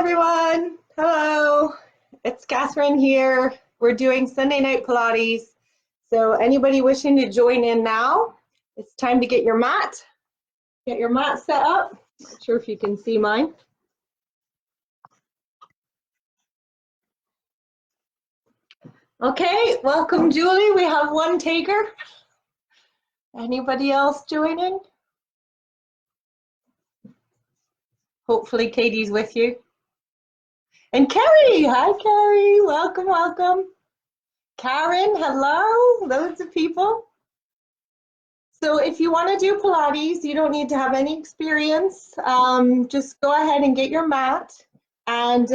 everyone. Hello, it's Catherine here. We're doing Sunday night Pilates. So anybody wishing to join in now, it's time to get your mat. Get your mat set up. Not sure if you can see mine. Okay, welcome Julie. We have one taker. Anybody else joining? Hopefully Katie's with you. And Carrie, hi Carrie, welcome, welcome. Karen, hello, loads of people. So if you want to do Pilates, you don't need to have any experience. Just go ahead and get your mat. And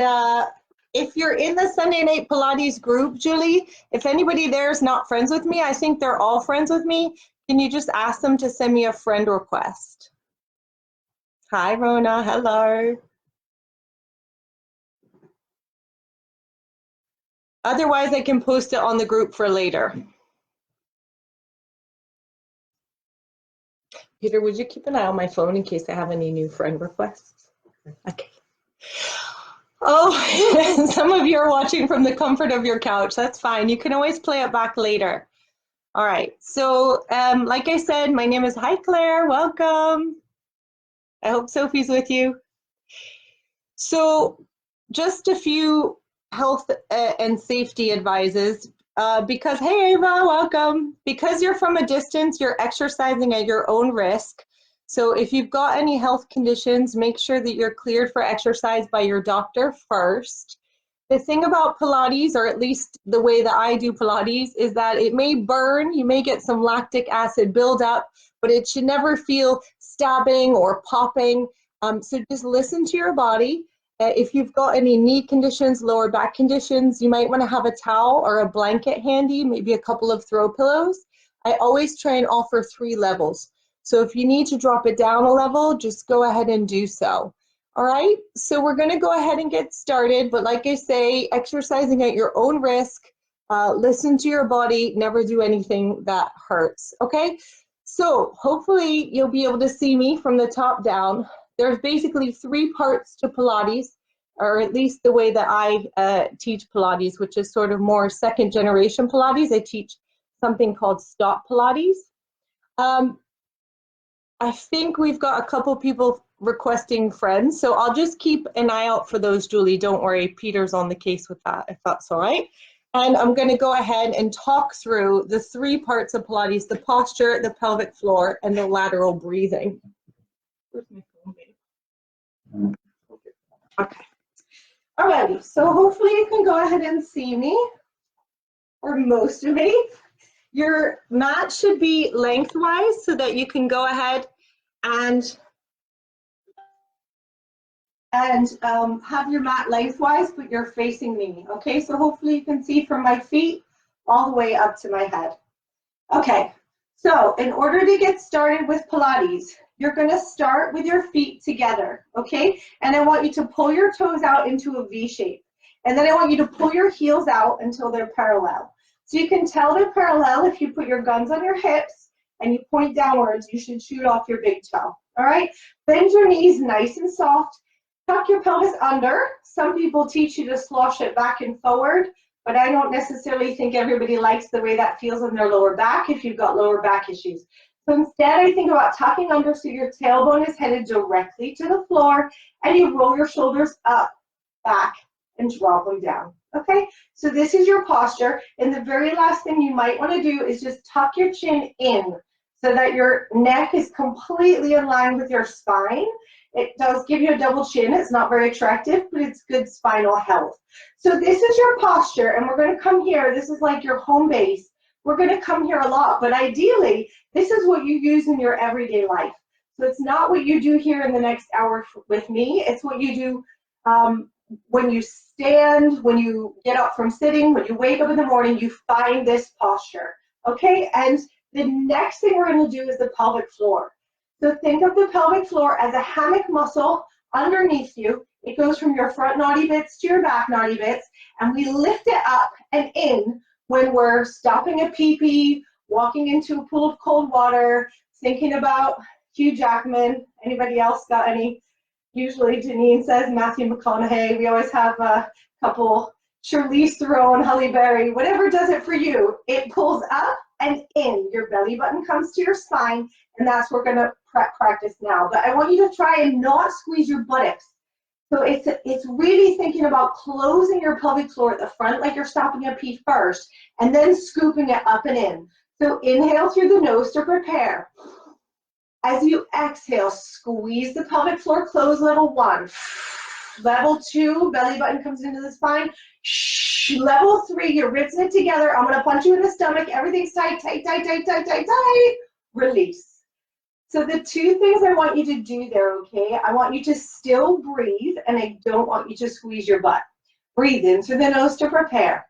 if you're in the Sunday Night Pilates group, Julie, if anybody there is not friends with me, I think they're all friends with me. Can you just ask them to send me a friend request? Hi, Rona, hello. Otherwise, I can post it on the group for later. Peter, would you keep an eye on my phone in case I have any new friend requests? Okay. Oh, some of you are watching from the comfort of your couch. That's fine. You can always play it back later. All right. So, like I said, my name is Hi Claire. Welcome. I hope Sophie's with you. So, just a few health and safety advices. Because, hey Ava, welcome. Because you're from a distance, you're exercising at your own risk. So if you've got any health conditions, make sure that you're cleared for exercise by your doctor first. The thing about Pilates, or at least the way that I do Pilates, is that it may burn, you may get some lactic acid buildup, but it should never feel stabbing or popping. So just listen to your body. If you've got any knee conditions, lower back conditions, you might want to have a towel or a blanket handy, maybe a couple of throw pillows. I always try and offer 3 levels. So if you need to drop it down a level, just go ahead and do so. All right, so we're going to go ahead and get started. But like I say, exercising at your own risk, listen to your body, never do anything that hurts. Okay, so hopefully you'll be able to see me from the top down. There's basically 3 parts to Pilates, or at least the way that I teach Pilates, which is sort of more second generation Pilates. I teach something called stop Pilates. I think we've got a couple people requesting friends, so I'll just keep an eye out for those, Julie. Don't worry, Peter's on the case with that, if that's all right. And I'm going to go ahead and talk through the 3 parts of Pilates: the posture, the pelvic floor, and the lateral breathing. Where's my phone, babe? Okay. Alrighty, so hopefully you can go ahead and see me, or most of me. Your mat should be lengthwise so that you can go ahead and have your mat lengthwise, but you're facing me. Okay, so hopefully you can see from my feet all the way up to my head. Okay, so in order to get started with Pilates, you're going to start with your feet together, okay? And I want you to pull your toes out into a V shape. And then I want you to pull your heels out until they're parallel. So you can tell they're parallel if you put your guns on your hips and you point downwards. You should shoot off your big toe, all right? Bend your knees nice and soft. Tuck your pelvis under. Some people teach you to slosh it back and forward, but I don't necessarily think everybody likes the way that feels on their lower back if you've got lower back issues. So instead, I think about tucking under so your tailbone is headed directly to the floor, and you roll your shoulders up, back, and drop them down. Okay, so this is your posture. And the very last thing you might want to do is just tuck your chin in so that your neck is completely in line with your spine. It does give you a double chin. It's not very attractive, but it's good spinal health. So this is your posture, and we're going to come here. This is like your home base. We're going to come here a lot, but ideally, this is what you use in your everyday life. So it's not what you do here in the next hour with me. It's what you do when you stand, when you get up from sitting, when you wake up in the morning, you find this posture, okay? And the next thing we're going to do is the pelvic floor. So think of the pelvic floor as a hammock muscle underneath you. It goes from your front naughty bits to your back naughty bits, and we lift it up and in when we're stopping a pee-pee, walking into a pool of cold water, thinking about Hugh Jackman. Anybody else got any Usually Janine says Matthew McConaughey. We always have a couple, Charlize Theron, Halle Berry, whatever does it for you. It pulls up and in. Your belly button comes to your spine, and that's what we're going to practice now. But I want you to try and not squeeze your buttocks. So it's really thinking about closing your pelvic floor at the front like you're stopping a pee first, and then scooping it up and in. So inhale through the nose to prepare. As you exhale, squeeze the pelvic floor closed, level 1. Level 2, belly button comes into the spine. Level 3, your ribs knit together. I'm going to punch you in the stomach. Everything's tight, tight, tight, tight, tight, tight, tight. Release. So the two things I want you to do there, okay? I want you to still breathe, and I don't want you to squeeze your butt. Breathe in through the nose to prepare.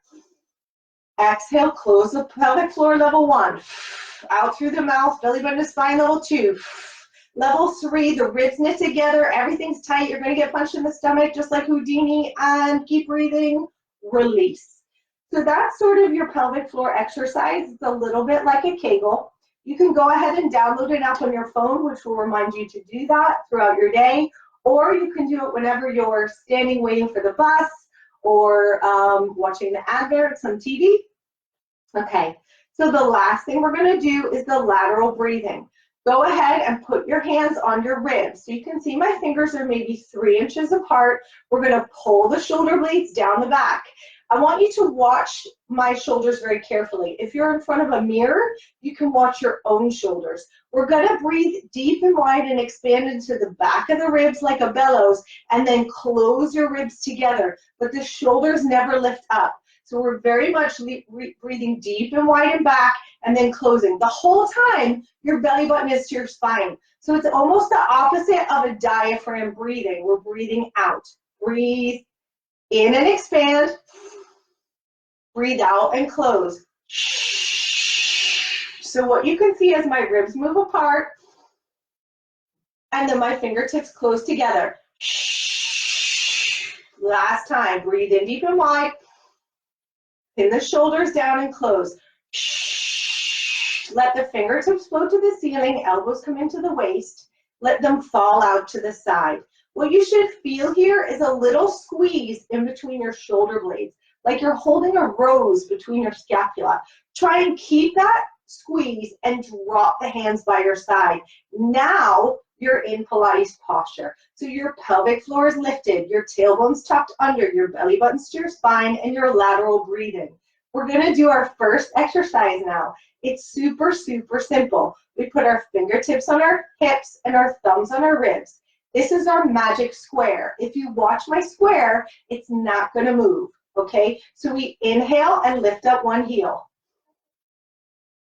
Exhale, close the pelvic floor, level 1. Out through the mouth, belly button to spine, level 2. Level 3, the ribs knit together, everything's tight. You're going to get punched in the stomach just like Houdini, and keep breathing. Release. So that's sort of your pelvic floor exercise. It's a little bit like a Kegel. You can go ahead and download an app on your phone, which will remind you to do that throughout your day, or you can do it whenever you're standing waiting for the bus or watching the adverts on TV. Okay, so the last thing we're going to do is the lateral breathing. Go ahead and put your hands on your ribs. So you can see my fingers are maybe 3 inches apart. We're going to pull the shoulder blades down the back. I want you to watch my shoulders very carefully. If you're in front of a mirror, you can watch your own shoulders. We're going to breathe deep and wide and expand into the back of the ribs like a bellows, and then close your ribs together, but the shoulders never lift up. So we're very much breathing deep and wide and back, and then closing. The whole time, your belly button is to your spine. So it's almost the opposite of a diaphragm breathing. We're breathing out. Breathe in and expand. Breathe out and close. So what you can see is my ribs move apart, and then my fingertips close together. Last time, breathe in deep and wide. Pin the shoulders down and close. Let the fingertips float to the ceiling, elbows come into the waist. Let them fall out to the side. What you should feel here is a little squeeze in between your shoulder blades, like you're holding a rose between your scapula. Try and keep that squeeze and drop the hands by your side. Now you're in Pilates posture. So your pelvic floor is lifted, your tailbone's tucked under, your belly button's to your spine, and your lateral breathing. We're gonna do our first exercise now. It's super, super simple. We put our fingertips on our hips and our thumbs on our ribs. This is our magic square. If you watch my square, it's not gonna move. Okay, so we inhale and lift up one heel.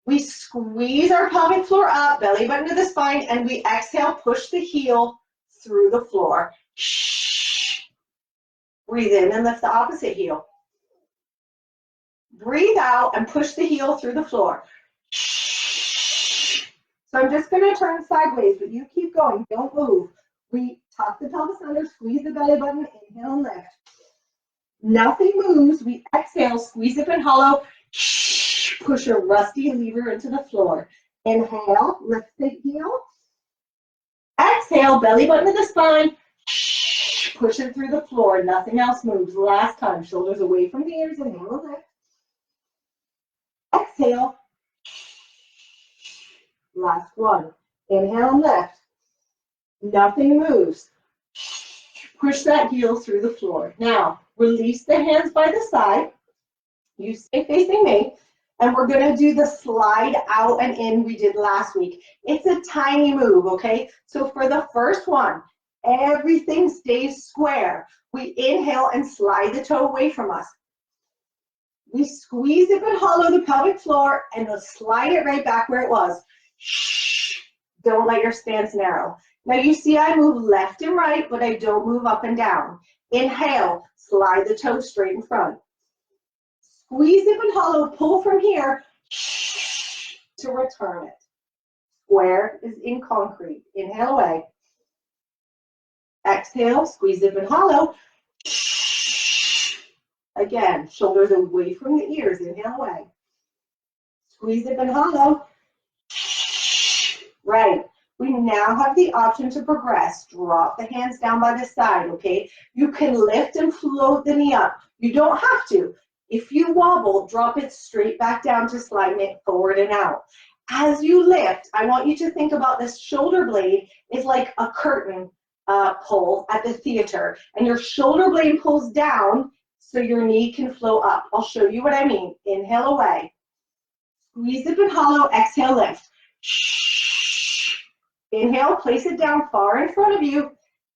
We squeeze our pelvic floor up, belly button to the spine, and we exhale, push the heel through the floor. Breathe in and lift the opposite heel. Breathe out and push the heel through the floor. So I'm just going to turn sideways, but you keep going, don't move. We tuck the pelvis under, squeeze the belly button, inhale and lift. Nothing moves. We exhale, squeeze up and hollow. Push a rusty lever into the floor. Inhale, lift the heel. Exhale, belly button to the spine. Push it through the floor. Nothing else moves. Last time, shoulders away from the ears. Inhale, lift. Exhale. Last one. Inhale and lift. Nothing moves. Push that heel through the floor. Now, release the hands by the side. You stay facing me. And we're going to do the slide out and in we did last week. It's a tiny move, okay? So for the first one, everything stays square. We inhale and slide the toe away from us. We squeeze it and hollow the pelvic floor and we'll slide it right back where it was. Don't let your stance narrow. Now you see I move left and right, but I don't move up and down. Inhale, slide the toe straight in front. Squeeze it and hollow, pull from here to return it. Square is in concrete. Inhale away. Exhale, squeeze it and hollow. Again, shoulders away from the ears. Inhale away. Squeeze it and hollow. Right. We now have the option to progress. Drop the hands down by the side, okay? You can lift and float the knee up. You don't have to. If you wobble, drop it straight back down to sliding it forward and out. As you lift, I want you to think about this shoulder blade is like a curtain pull at the theater, and your shoulder blade pulls down so your knee can flow up. I'll show you what I mean. Inhale away. Squeeze dip and hollow, exhale, lift. Inhale, place it down far in front of you.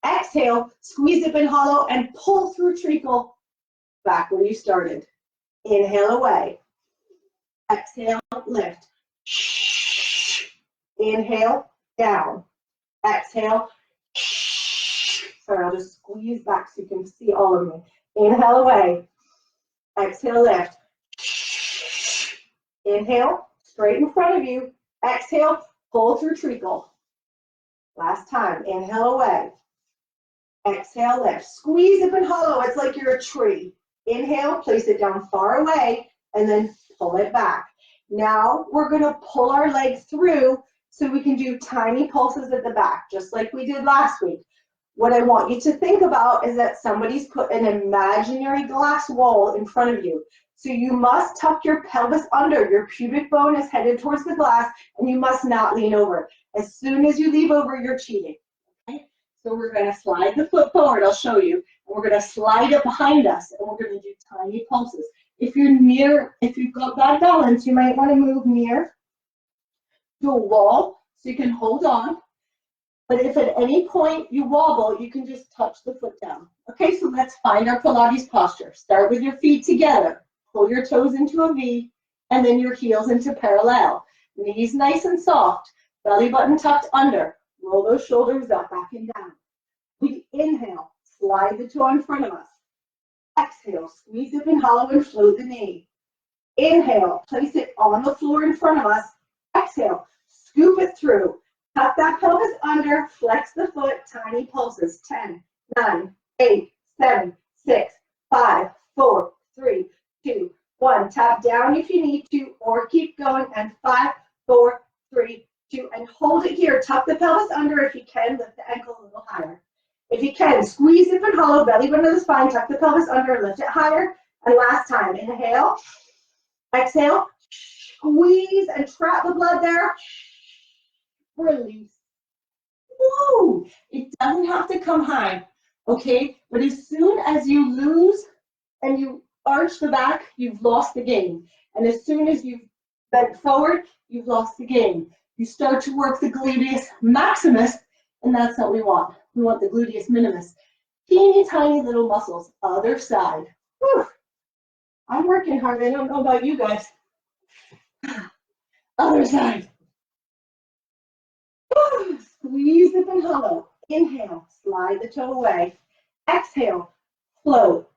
Exhale, squeeze dip and hollow, and pull through treacle back where you started. Inhale away. Exhale, lift. Inhale, down. Exhale. Sorry, I'll just squeeze back so you can see all of me. Inhale away. Exhale, lift. Inhale, straight in front of you. Exhale, pull through treacle. Last time. Inhale away. Exhale, lift. Squeeze dip and hollow. It's like you're a tree. Inhale, place it down far away, and then pull it back. Now we're going to pull our leg through so we can do tiny pulses at the back, just like we did last week. What I want you to think about is that somebody's put an imaginary glass wall in front of you. So you must tuck your pelvis under. Your pubic bone is headed towards the glass, and you must not lean over. As soon as you lean over, you're cheating. Okay? So we're going to slide the foot forward. I'll show you. And we're going to slide it behind us, and we're going to do tiny pulses. If you've got bad balance, you might want to move near to a wall so you can hold on. But if at any point you wobble, you can just touch the foot down. Okay, so let's find our Pilates posture. Start with your feet together. Pull your toes into a V, and then your heels into parallel. Knees nice and soft. Belly button tucked under. Roll those shoulders up, back and down. We inhale. Slide the toe in front of us. Exhale. Squeeze dip and hollow and float the knee. Inhale. Place it on the floor in front of us. Exhale. Scoop it through. Tuck that pelvis under, flex the foot, tiny pulses. 10, 9, 8, 7, 6, 5, 4, 3, 2, 1. Tap down if you need to, or keep going. And 5, 4, 3, 2, and hold it here. Tuck the pelvis under if you can. Lift the ankle a little higher. If you can, squeeze dip and hollow, belly button to the spine. Tuck the pelvis under, lift it higher. And last time, inhale, exhale, squeeze and trap the blood there. Release. Woo! It doesn't have to come high, okay? But as soon as you lose and you arch the back, you've lost the game. And as soon as you bent forward, you've lost the game. You start to work the gluteus maximus, and that's what we want. We want the gluteus minimus. Teeny tiny little muscles. Other side. Whew. I'm working hard. I don't know about you guys. Other side. Squeeze dip and hollow. Inhale, slide the toe away. Exhale, float.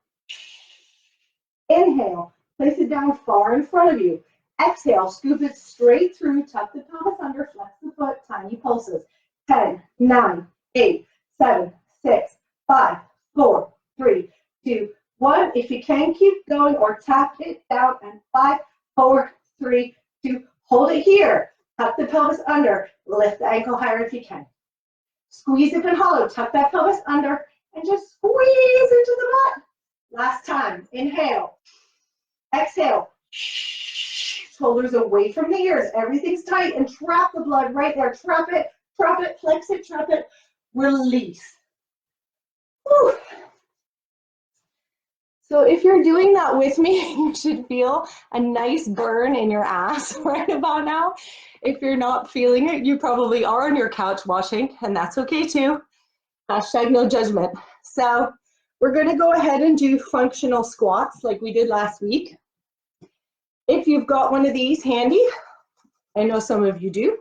Inhale, place it down far in front of you. Exhale, scoop it straight through, tuck the pelvis under, flex the foot, tiny pulses. 10, 9, 8, 7, 6, 5, 4, 3, 2, 1. If you can, keep going or tap it down. And 5, 4, 3, 2. Hold it here. Tuck the pelvis under. Lift the ankle higher if you can. Squeeze it and hollow. Tuck that pelvis under and just squeeze into the butt. Last time. Inhale. Exhale. Shoulders away from the ears. Everything's tight, and trap the blood right there. Trap it, flex it, trap it. Release. Whew. So if you're doing that with me, you should feel a nice burn in your ass right about now. If you're not feeling it, you probably are on your couch watching, and that's okay too. Hashtag no judgment. So we're going to go ahead and do functional squats like we did last week. If you've got one of these handy, I know some of you do,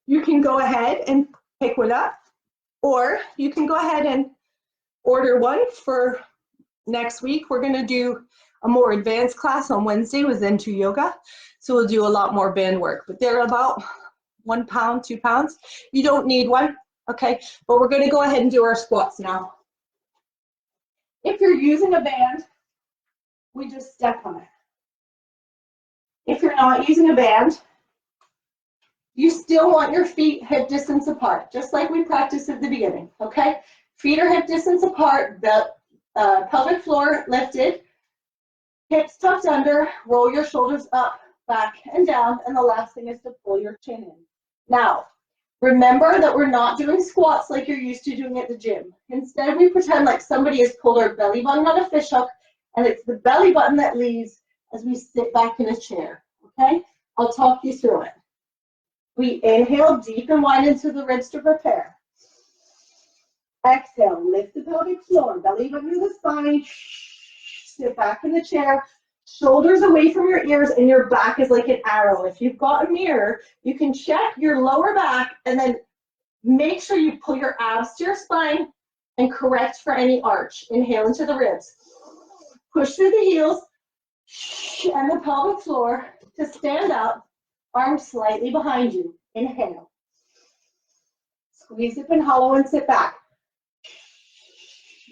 you can go ahead and pick one up, or you can go ahead and order one for next week. We're going to do a more advanced class on Wednesday with Zen 2 Yoga. So we'll do a lot more band work, but they're about 1 pound, 2 pounds. You don't need one, okay? But we're going to go ahead and do our squats now. If you're using a band, we just step on it. If you're not using a band, You still want your feet hip distance apart, just like we practiced at the beginning, okay? Feet are hip distance apart, the pelvic floor lifted, hips tucked under, roll your shoulders up, back, and down, and the last thing is to pull your chin in. Now, remember that we're not doing squats like you're used to doing at the gym. Instead, we pretend like somebody has pulled our belly button on a fishhook, and it's the belly button that leaves as we sit back in a chair, okay? I'll talk you through it. We inhale deep and wide into the ribs to prepare. Exhale, lift the pelvic floor, belly button to the spine, sit back in the chair, shoulders away from your ears, and your back is like an arrow. If you've got a mirror, you can check your lower back and then make sure you pull your abs to your spine and correct for any arch. Inhale into the ribs. Push through the heels and the pelvic floor to stand up, arms slightly behind you. Inhale. Squeeze hip and hollow and sit back.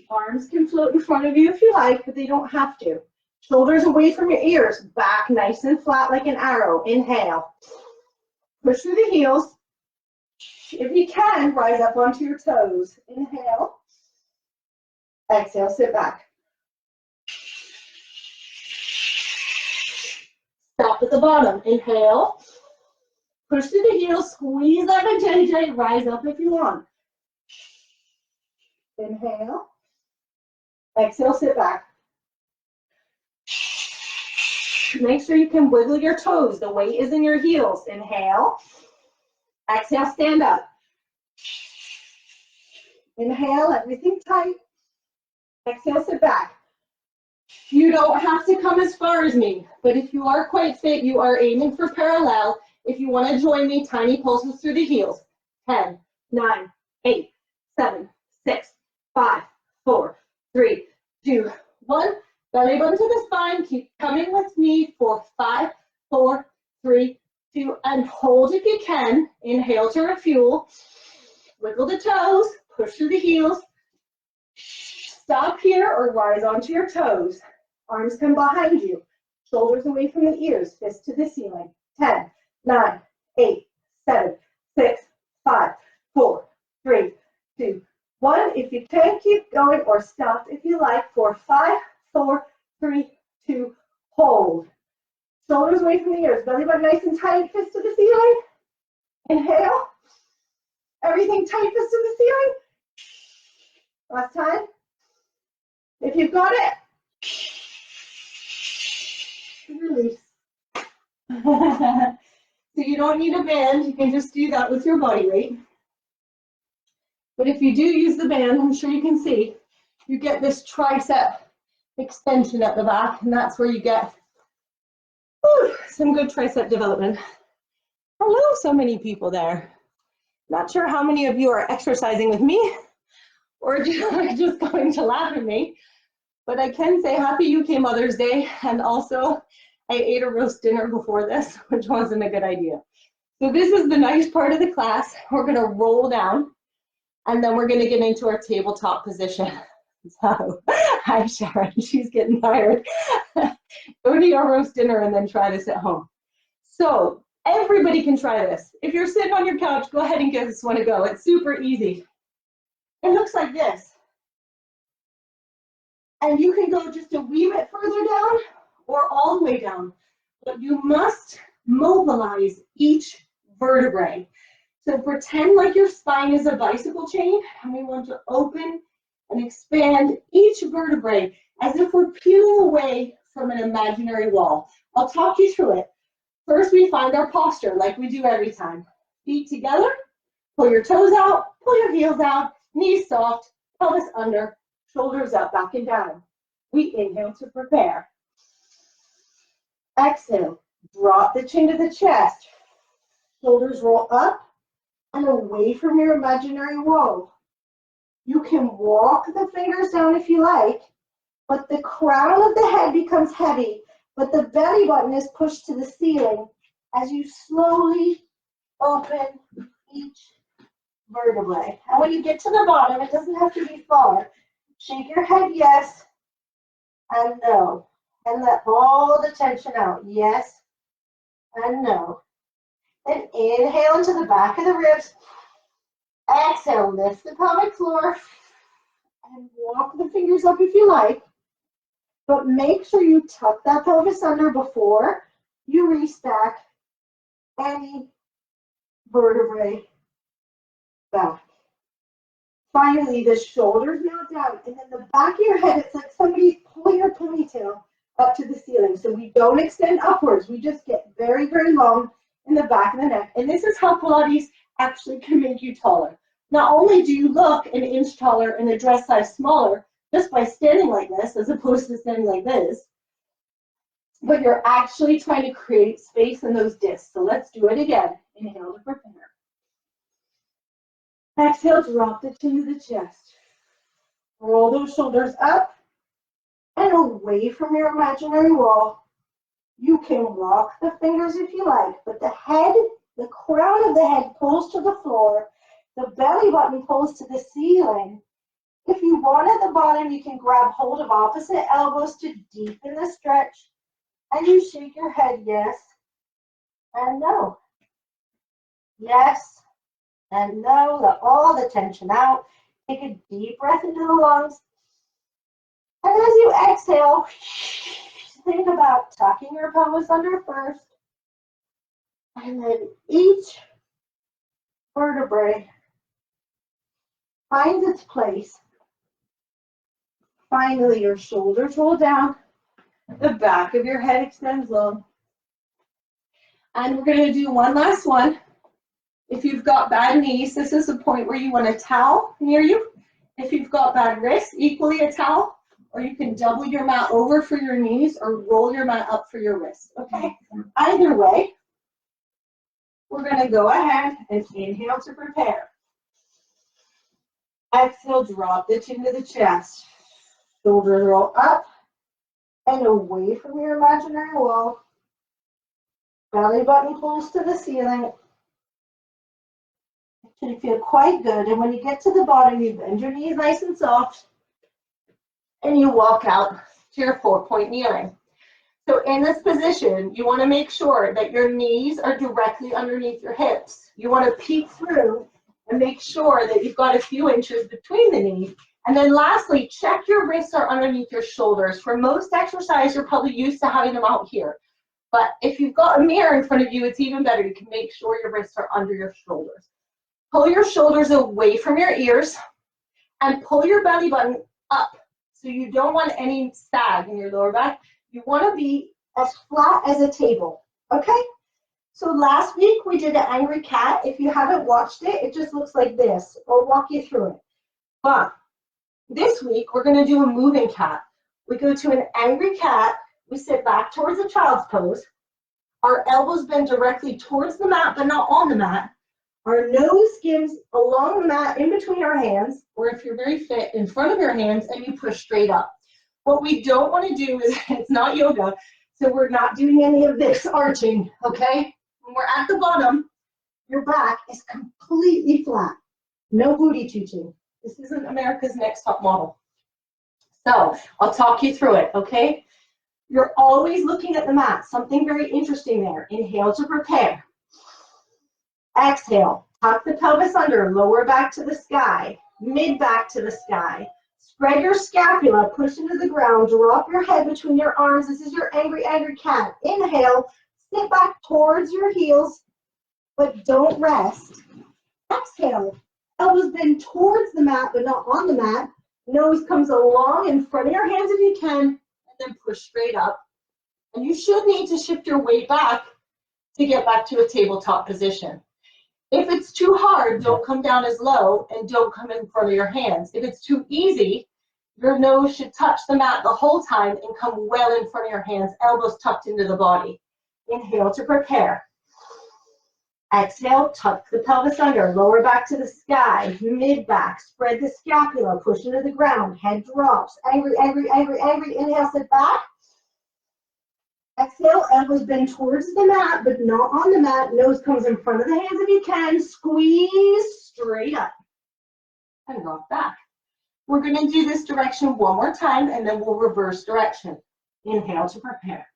Arms can float in front of you if you like, but they don't have to. Shoulders away from your ears, back nice and flat like an arrow. Inhale. Push through the heels. If you can, rise up onto your toes. Inhale. Exhale, sit back. Stop at the bottom. Inhale. Push through the heels, squeeze like a JJ, rise up if you want. Inhale. Exhale, sit back. Make sure you can wiggle your toes. The weight is in your heels. Inhale. Exhale, stand up. Inhale, everything tight. Exhale, sit back. You don't have to come as far as me, but if you are quite fit, you are aiming for parallel. If you want to join me, tiny pulses through the heels. 10, 9, 8, 7, 6, 5, 4, 3, 2, 1. Belly button to the spine. Keep coming with me for 5, 4, 3, 2, and hold if you can. Inhale to refuel. Wiggle the toes. Push through the heels. Stop here or rise onto your toes. Arms come behind you. Shoulders away from the ears. Fist to the ceiling. 10, 9, 8, 7, 6, 5, 4, 3, 2, 1. If you can, keep going or stop if you like for 5, 4, 3, 2, hold. Shoulders away from the ears. Belly button nice and tight. Fist to the ceiling. Inhale. Everything tight. Fist to the ceiling. Last time. If you've got it, release. So you don't need a band, you can just do that with your body weight. But if you do use the band, I'm sure you can see, you get this tricep extension at the back, and that's where you get some good tricep development. Hello, so many people there. Not sure how many of you are exercising with me or just going to laugh at me, but I can say happy UK Mother's Day, and also I ate a roast dinner before this, which wasn't a good idea. So this is the nice part of the class. We're gonna roll down, and then we're gonna get into our tabletop position. So, hi Sharon, she's getting tired. Go to your roast dinner and then try this at home. So everybody can try this. If you're sitting on your couch, go ahead and give this one a go. It's super easy. It looks like this. And you can go just a wee bit further down or all the way down. But you must mobilize each vertebrae. So pretend like your spine is a bicycle chain, and we want to open and expand each vertebrae as if we're peeling away from an imaginary wall. I'll talk you through it. First, we find our posture like we do every time. Feet together, pull your toes out, pull your heels out, knees soft, pelvis under, shoulders up, back and down. We inhale to prepare. Exhale, drop the chin to the chest. Shoulders roll up and away from your imaginary wall. You can walk the fingers down if you like, but the crown of the head becomes heavy, but the belly button is pushed to the ceiling as you slowly open each vertebrae. And when you get to the bottom, it doesn't have to be far. Shake your head yes and no, and let all the tension out. Yes and no. And inhale into the back of the ribs. Exhale, lift the pelvic floor. And walk the fingers up if you like. But make sure you tuck that pelvis under before you restack any vertebrae back. Finally, the shoulders now down, and then the back of your head, it's like somebody's pulling your ponytail up to the ceiling. So we don't extend upwards. We just get very, very long in the back of the neck. And this is how Pilates actually can make you taller. Not only do you look an inch taller and a dress size smaller just by standing like this, as opposed to standing like this, but you're actually trying to create space in those discs. So let's do it again. Inhale to prepare. Exhale, drop the chin to the chest. Roll those shoulders up and away from your imaginary wall. You can walk the fingers if you like, but the head, the crown of the head pulls to the floor. The belly button pulls to the ceiling. If you want at the bottom, you can grab hold of opposite elbows to deepen the stretch. And you shake your head yes and no. Yes and no. Let all the tension out. Take a deep breath into the lungs. And as you exhale, think about tucking your pelvis under first. And then each vertebrae finds its place. Finally, your shoulders roll down. The back of your head extends long. And we're going to do one last one. If you've got bad knees, this is the point where you want a towel near you. If you've got bad wrists, equally a towel. Or you can double your mat over for your knees or roll your mat up for your wrists. Okay? Either way, we're going to go ahead and inhale to prepare. Exhale, drop the chin to the chest. Shoulders roll up and away from your imaginary wall. Belly button pulls to the ceiling. It should feel quite good. And when you get to the bottom, you bend your knees nice and soft. And you walk out to your 4-point kneeling. So in this position, you want to make sure that your knees are directly underneath your hips. You want to peek through and make sure that you've got a few inches between the knees. And then lastly, check your wrists are underneath your shoulders. For most exercise, you're probably used to having them out here. But if you've got a mirror in front of you, it's even better. You can make sure your wrists are under your shoulders. Pull your shoulders away from your ears and pull your belly button up. So you don't want any sag in your lower back. You want to be as flat as a table, okay? So last week we did an angry cat. If you haven't watched it, it just looks like this. I'll walk you through it. But this week we're going to do a moving cat. We go to an angry cat. We sit back towards a child's pose. Our elbows bend directly towards the mat, but not on the mat. Our nose skims along the mat in between our hands, or if you're very fit, in front of your hands, and you push straight up. What we don't want to do is, it's not yoga, so we're not doing any of this arching, okay? When we're at the bottom, your back is completely flat. No booty tooting. This isn't America's Next Top Model. So I'll talk you through it, okay? You're always looking at the mat. Something very interesting there. Inhale to prepare. Exhale, tuck the pelvis under, lower back to the sky, mid back to the sky. Spread your scapula, push into the ground, drop your head between your arms. This is your angry, angry cat. Inhale, sit back towards your heels, but don't rest. Exhale, elbows bend towards the mat, but not on the mat. Nose comes along in front of your hands if you can, and then push straight up. And you should need to shift your weight back to get back to a tabletop position. If it's too hard, don't come down as low and don't come in front of your hands. If it's too easy, your nose should touch the mat the whole time and come well in front of your hands, elbows tucked into the body. Inhale to prepare. Exhale, tuck the pelvis under, lower back to the sky, mid back, spread the scapula, push into the ground, head drops. Angry, angry, angry, angry. Inhale, sit back. Exhale, elbows bend towards the mat, but not on the mat. Nose comes in front of the hands if you can. Squeeze straight up and rock back. We're going to do this direction one more time, and then we'll reverse direction. Inhale to prepare.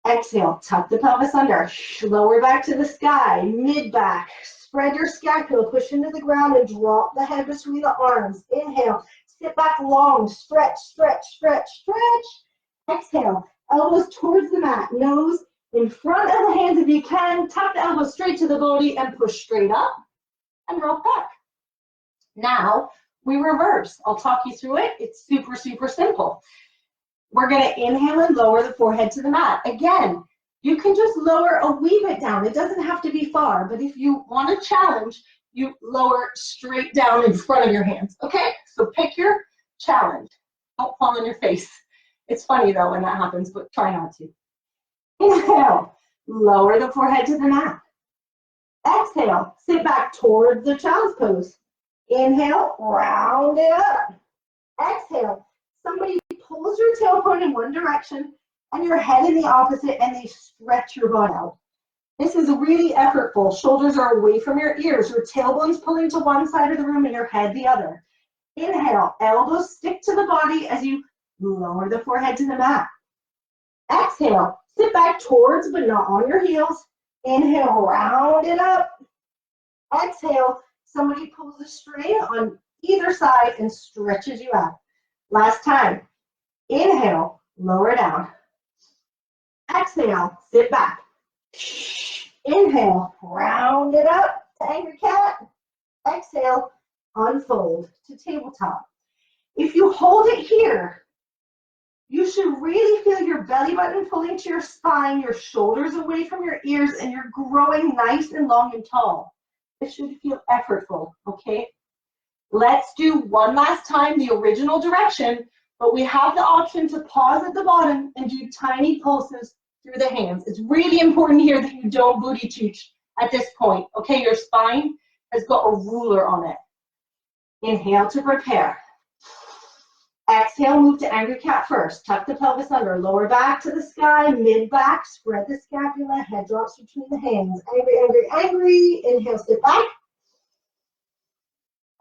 Exhale, tuck the pelvis under, lower back to the sky, mid-back. Spread your scapula, push into the ground and drop the head between the arms. Inhale, sit back long, stretch, stretch, stretch, stretch. Exhale, elbows towards the mat, nose in front of the hands if you can. Tuck the elbows straight to the body and push straight up and rock back. Now we reverse. I'll talk you through it. It's super, super simple. We're going to inhale and lower the forehead to the mat. Again, you can just lower a wee bit down. It doesn't have to be far, but if you want a challenge, you lower straight down in front of your hands, okay? So pick your challenge. Don't fall on your face. It's funny though when that happens, but try not to. Inhale, lower the forehead to the mat. Exhale, sit back towards the child's pose. Inhale, round it up. Exhale, somebody pulls your tailbone in one direction and your head in the opposite, and they stretch your butt out. This is really effortful. Shoulders are away from your ears. Your tailbone's pulling to one side of the room and your head the other. Inhale, elbows stick to the body as you lower the forehead to the mat. Exhale, sit back towards but not on your heels. Inhale, round it up. Exhale, somebody pulls a string on either side and stretches you out. Last time. Inhale, lower down. Exhale, sit back. Inhale, round it up to angry cat. Exhale, unfold to tabletop. If you hold it here, you should really feel your belly button pulling to your spine, your shoulders away from your ears, and you're growing nice and long and tall. It should feel effortful, okay? Let's do one last time the original direction, but we have the option to pause at the bottom and do tiny pulses through the hands. It's really important here that you don't booty chooch at this point, okay? Your spine has got a ruler on it. Inhale to prepare. Exhale, move to angry cat first. Tuck the pelvis under, lower back to the sky, mid back, spread the scapula, head drops between the hands. Angry, angry, angry. Inhale, sit back.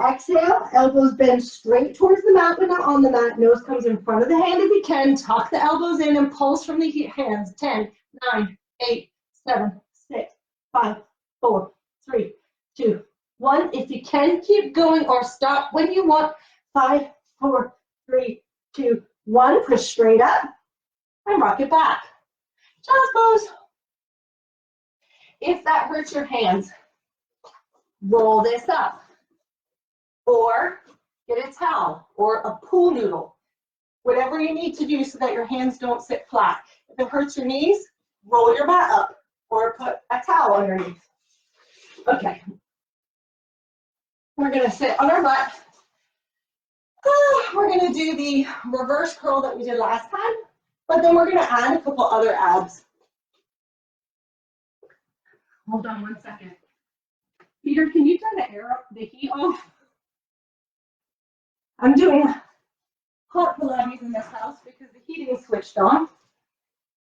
Exhale, elbows bend straight towards the mat but not on the mat. Nose comes in front of the hand if you can. Tuck the elbows in and pulse from the hands. 10, 9, 8, 7, 6, 5, 4, 3, 2, 1. If you can, keep going or stop when you want. 5, 4, 3, 2, 1. Push straight up and rock it back. Child's pose. If that hurts your hands, roll this up. Or get a towel or a pool noodle. Whatever you need to do so that your hands don't sit flat. If it hurts your knees, roll your mat up or put a towel underneath. Okay. We're going to sit on our butt. We're going to do the reverse curl that we did last time, but then we're going to add a couple other abs. Hold on one second. Peter, can you turn the heat off? I'm doing hot Pilates in this house because the heating is switched on,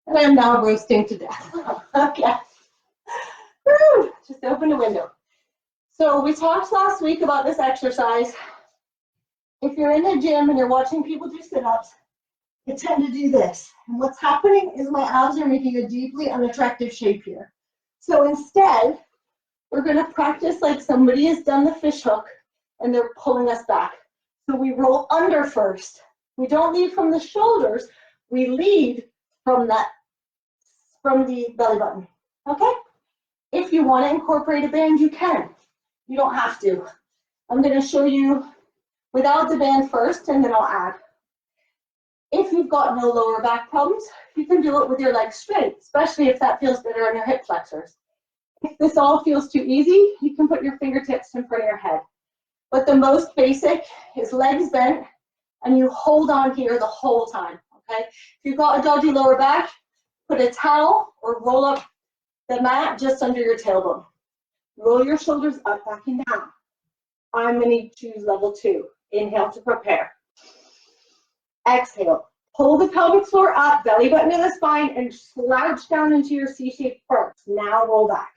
and I'm now roasting to death. Okay. Woo, just open the window. So we talked last week about this exercise. If you're in the gym and you're watching people do sit-ups, I tend to do this. And what's happening is my abs are making a deeply unattractive shape here. So instead, we're going to practice like somebody has done the fish hook and they're pulling us back. So we roll under first. We don't lead from the shoulders. We lead from the belly button. Okay? If you want to incorporate a band, you can. You don't have to. I'm going to show you without the band first, and then I'll add. If you've got no lower back problems, you can do it with your legs straight, especially if that feels better on your hip flexors. If this all feels too easy, you can put your fingertips in front of your head. But the most basic is legs bent, and you hold on here the whole time, okay? If you've got a dodgy lower back, put a towel or roll up the mat just under your tailbone. Roll your shoulders up, back, and down. I'm going to choose level 2. Inhale to prepare. Exhale. Pull the pelvic floor up, belly button to the spine, and slouch down into your C-shaped first. Now roll back.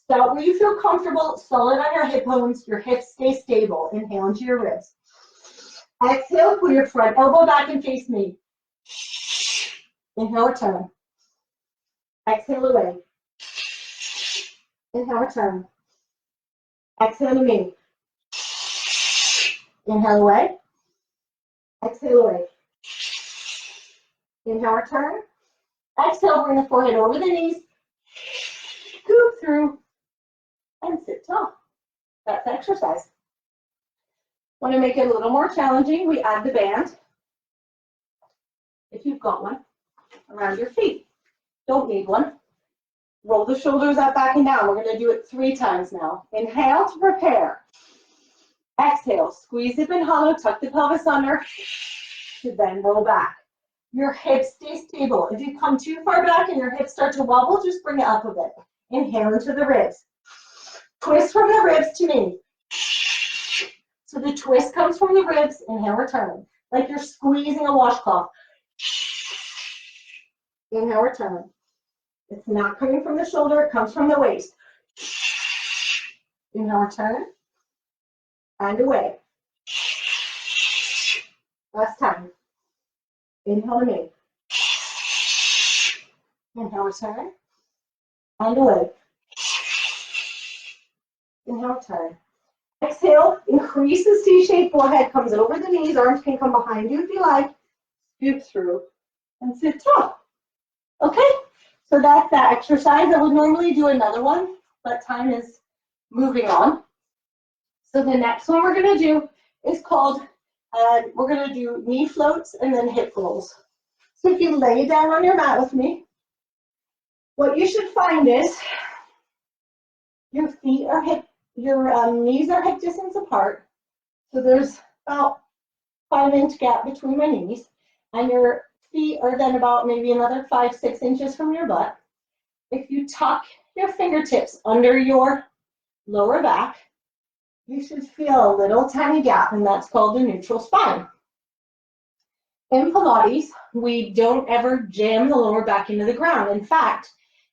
Stop where you feel comfortable, solid on your hip bones, your hips stay stable. Inhale into your ribs. Exhale, put your front elbow back and face me. Inhale, return. Exhale away. Inhale, return. Exhale to me. Inhale away. Exhale away. Inhale, return. Exhale, bring the forehead over the knees. Scoop through and sit tall. That's exercise. Want to make it a little more challenging, we add the band, if you've got one, around your feet. Don't need one. Roll the shoulders up, back, and down. We're going to do it 3 times now. Inhale to prepare. Exhale, squeeze hip and hollow, tuck the pelvis under, then roll back. Your hips stay stable. If you come too far back and your hips start to wobble, just bring it up a bit. Inhale into the ribs. Twist from the ribs to me. So the twist comes from the ribs, inhale, return. Like you're squeezing a washcloth. Inhale, return. It's not coming from the shoulder, it comes from the waist. Inhale, return. And away. Last time. Inhale to me. Inhale, return. And away. Inhale, return. Exhale, increase the C-shaped forehead, comes over the knees, arms can come behind you if you like. Scoop through and sit tall. Okay, so that's that exercise. I would normally do another one, but time is moving on. So the next one we're going to do is called, we're going to do knee floats and then hip rolls. So if you lay down on your mat with me, what you should find is your feet are hip, your knees are hip distance apart. So there's about 5-inch gap between my knees, and your feet are then about maybe another 5-6 inches from your butt. If you tuck your fingertips under your lower back, you should feel a little tiny gap, and that's called the neutral spine. In Pilates, we don't ever jam the lower back into the ground. In fact,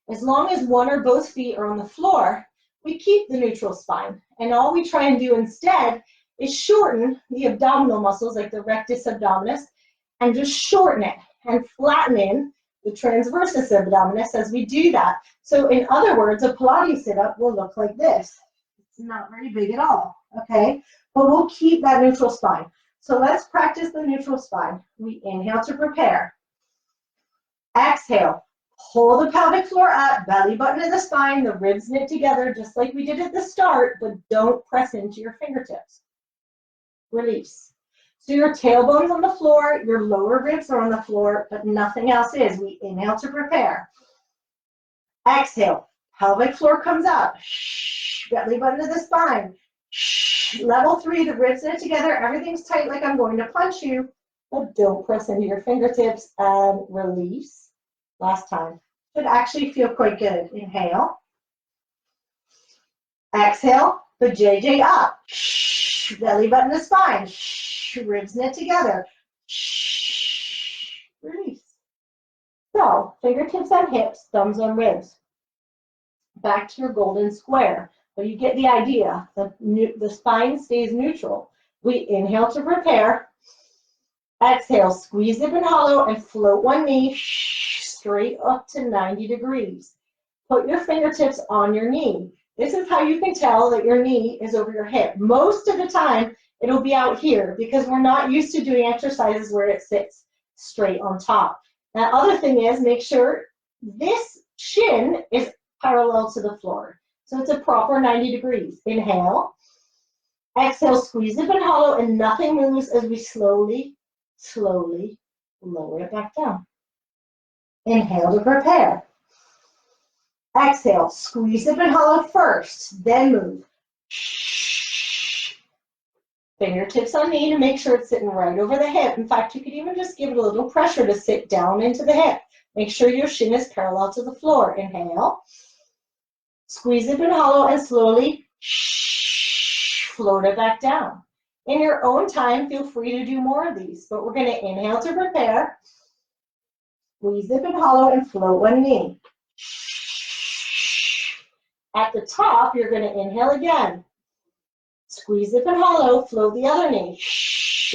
as long as one or both feet are on the floor, we keep the neutral spine. And all we try and do instead is shorten the abdominal muscles, like the rectus abdominis, and just shorten it and flatten in the transversus abdominis as we do that. So in other words, a Pilates sit-up will look like this. It's not very big at all, okay? But we'll keep that neutral spine. So let's practice the neutral spine. We inhale to prepare. Exhale. Pull the pelvic floor up, belly button to the spine, the ribs knit together just like we did at the start, but don't press into your fingertips. Release. So your tailbone's on the floor, your lower ribs are on the floor, but nothing else is. We inhale to prepare. Exhale. Pelvic floor comes up. Belly button to the spine. Level 3, the ribs knit together, everything's tight like I'm going to punch you, but don't press into your fingertips, and release. Last time. Should actually feel quite good. Inhale. Exhale. The JJ up. Belly button to spine. Ribs knit together. Release. So, fingertips on hips, thumbs on ribs. Back to your golden square. But you get the idea. The spine stays neutral. We inhale to prepare. Exhale. Squeeze hip and hollow and float one knee straight up to 90 degrees. Put your fingertips on your knee. This is how you can tell that your knee is over your hip. Most of the time, it'll be out here because we're not used to doing exercises where it sits straight on top. Now, other thing is, make sure this shin is parallel to the floor. So it's a proper 90 degrees. Inhale. Exhale, squeeze hip and hollow, and nothing moves as we slowly lower it back down. Inhale to prepare. Exhale, squeeze hip and hollow first, then move. Fingertips on knee to make sure it's sitting right over the hip. In fact, you could even just give it a little pressure to sit down into the hip. Make sure your shin is parallel to the floor. Inhale. Squeeze hip and hollow and slowly float it back down. In your own time, feel free to do more of these, but we're going to inhale to prepare. Squeeze hip and hollow and float one knee. At the top, you're going to inhale again. Squeeze hip and hollow, float the other knee.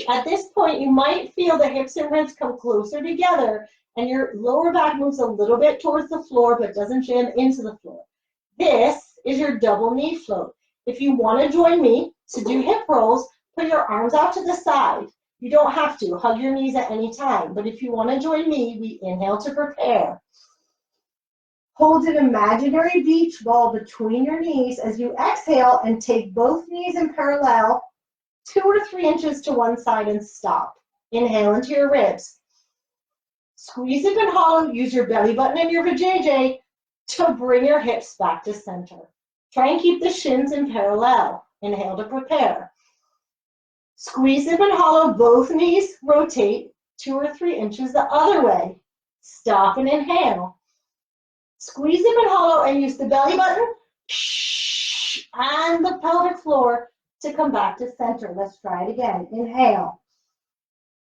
At this point, you might feel the hips and ribs come closer together and your lower back moves a little bit towards the floor but doesn't jam into the floor. This is your double knee float. If you want to join me to do hip rolls, put your arms out to the side. You don't have to. Hug your knees at any time. But if you want to join me, we inhale to prepare. Hold an imaginary beach ball between your knees as you exhale and take both knees in parallel, 2 or 3 inches to one side and stop. Inhale into your ribs. Squeeze it and hollow. Use your belly button and your vajayjay to bring your hips back to center. Try and keep the shins in parallel. Inhale to prepare. Squeeze it and hollow. Both knees rotate 2 or 3 inches the other way. Stop and inhale. Squeeze it and hollow and use the belly button and the pelvic floor to come back to center. Let's try it again. Inhale.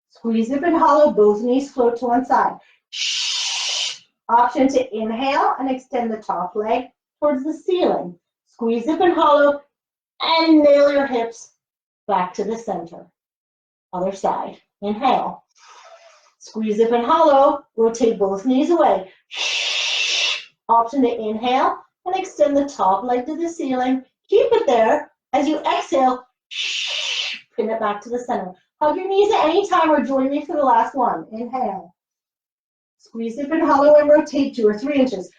Squeeze it and hollow. Both knees float to one side. Option to inhale and extend the top leg towards the ceiling. Squeeze it and hollow and nail your hips back to the center. Other side. Inhale. Squeeze it and hollow. Rotate both knees away. Option to inhale and extend the top leg to the ceiling. Keep it there. As you exhale, pin it back to the center. Hug your knees at any time or join me for the last one. Inhale. Squeeze it and hollow and rotate 2 or 3 inches.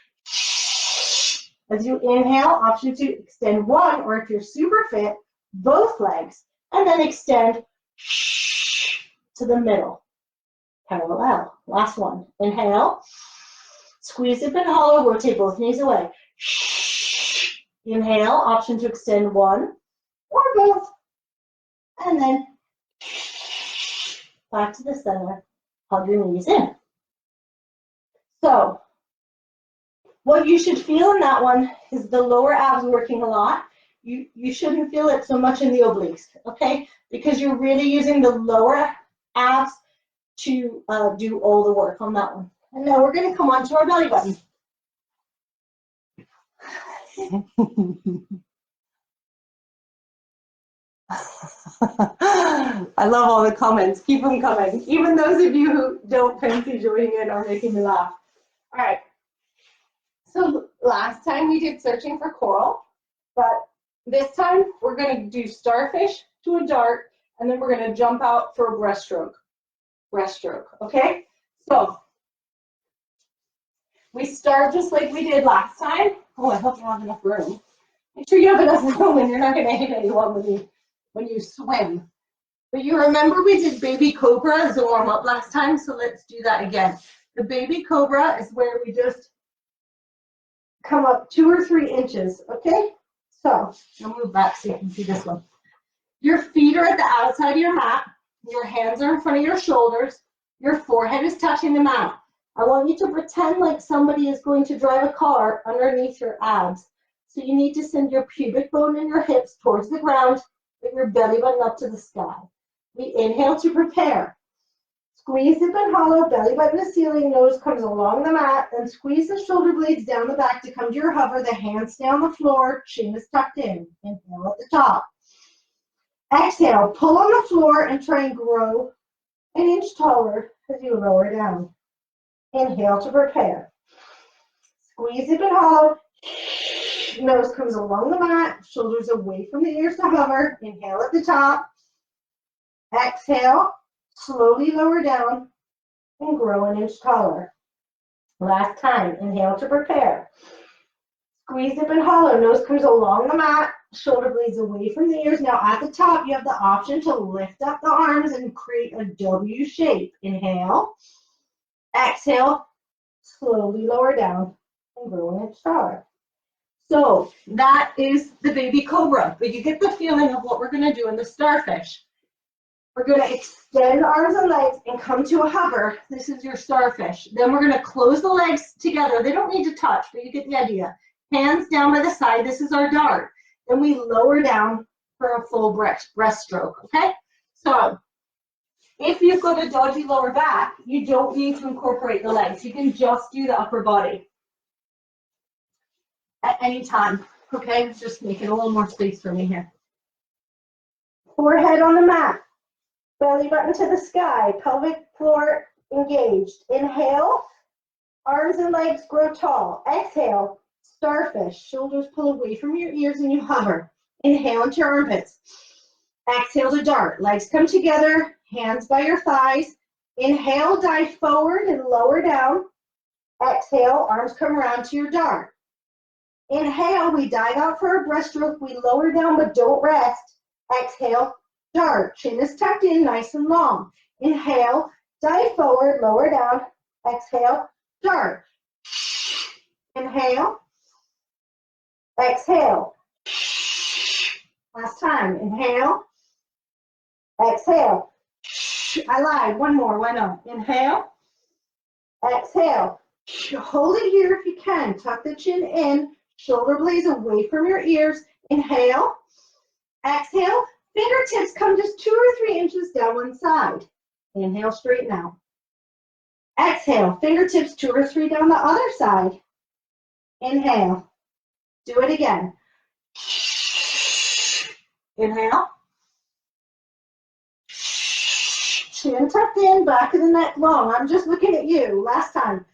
As you inhale, option to extend one, or if you're super fit, both legs. And then extend to the middle. Parallel. Last one. Inhale. Squeeze it and hollow. Rotate both knees away. Inhale. Option to extend one or both. And then back to the center. Hug your knees in. So, what you should feel in that one is the lower abs working a lot. You shouldn't feel it so much in the obliques, okay? Because you're really using the lower abs to do all the work on that one. And now we're going to come on to our belly button. I love all the comments. Keep them coming. Even those of you who don't fancy joining in are making me laugh. All right. So last time we did searching for coral, but this time we're going to do starfish to a dart, and then we're going to jump out for a breaststroke. Breaststroke, okay? So we start just like we did last time. Oh, I hope you have enough room. Make sure you have enough room and you're not going to hit anyone when you swim. But you remember we did baby cobra as a warm up last time, so let's do that again. The baby cobra is where we just come up 2 or 3 inches, okay? So I'll move back so you can see this one. Your feet are at the outside of your mat. Your hands are in front of your shoulders. Your forehead is touching the mat. I want you to pretend like somebody is going to drive a car underneath your abs. So you need to send your pubic bone and your hips towards the ground with your belly button up to the sky. We inhale to prepare. Squeeze hip and hollow, belly button to ceiling, nose comes along the mat, and squeeze the shoulder blades down the back to come to your hover, the hands stay on the floor, chin is tucked in. Inhale at the top. Exhale, pull on the floor and try and grow an inch taller as you lower down. Inhale to prepare. Squeeze hip and hollow, nose comes along the mat, shoulders away from the ears to hover. Inhale at the top. Exhale. Slowly lower down and grow an inch taller. Last time, inhale to prepare. Squeeze hip and hollow, nose comes along the mat, shoulder blades away from the ears. Now at the top, you have the option to lift up the arms and create a W shape. Inhale, exhale, slowly lower down and grow an inch taller. So that is the baby cobra, but you get the feeling of what we're going to do in the starfish. We're going to extend arms and legs and come to a hover. This is your starfish. Then we're going to close the legs together. They don't need to touch, but you get the idea. Hands down by the side. This is our dart. Then we lower down for a full breaststroke, okay? So if you've got a dodgy lower back, you don't need to incorporate the legs. You can just do the upper body at any time, okay? Just making a little more space for me here. Forehead on the mat. Belly button to the sky, pelvic floor engaged. Inhale, arms and legs grow tall. Exhale, starfish, shoulders pull away from your ears and you hover. Inhale into your armpits. Exhale to dart. Legs come together, hands by your thighs. Inhale, dive forward and lower down. Exhale, arms come around to your dart. Inhale, we dive out for a breaststroke. We lower down but don't rest. Exhale, dart. Chin is tucked in, nice and long. Inhale, dive forward, lower down. Exhale, dart. Inhale. Exhale. Last time. Inhale. Exhale. I lied. One more. Why not? Inhale. Exhale. Hold it here if you can. Tuck the chin in. Shoulder blades away from your ears. Inhale. Exhale. Fingertips come just 2 or 3 inches down one side. Inhale, straighten out. Exhale. Fingertips 2 or 3 down the other side. Inhale. Do it again. Inhale. Chin tucked in, back of the neck long. I'm just looking at you. Last time.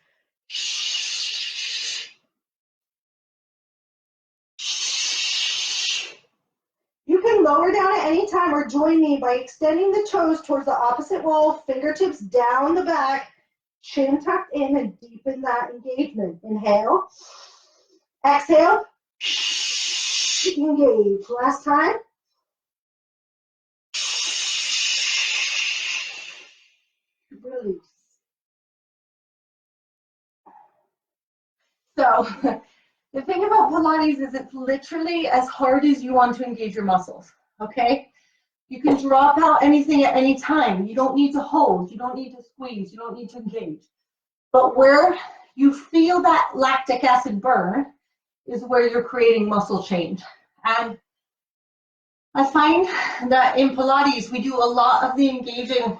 You can lower down at any time or join me by extending the toes towards the opposite wall, fingertips down the back, chin tucked in, and deepen that engagement. Inhale. Exhale. Engage. Last time. Release. So the thing about Pilates is it's literally as hard as you want to engage your muscles, okay? You can drop out anything at any time. You don't need to hold. You don't need to squeeze. You don't need to engage. But where you feel that lactic acid burn is where you're creating muscle change. And I find that in Pilates, we do a lot of the engaging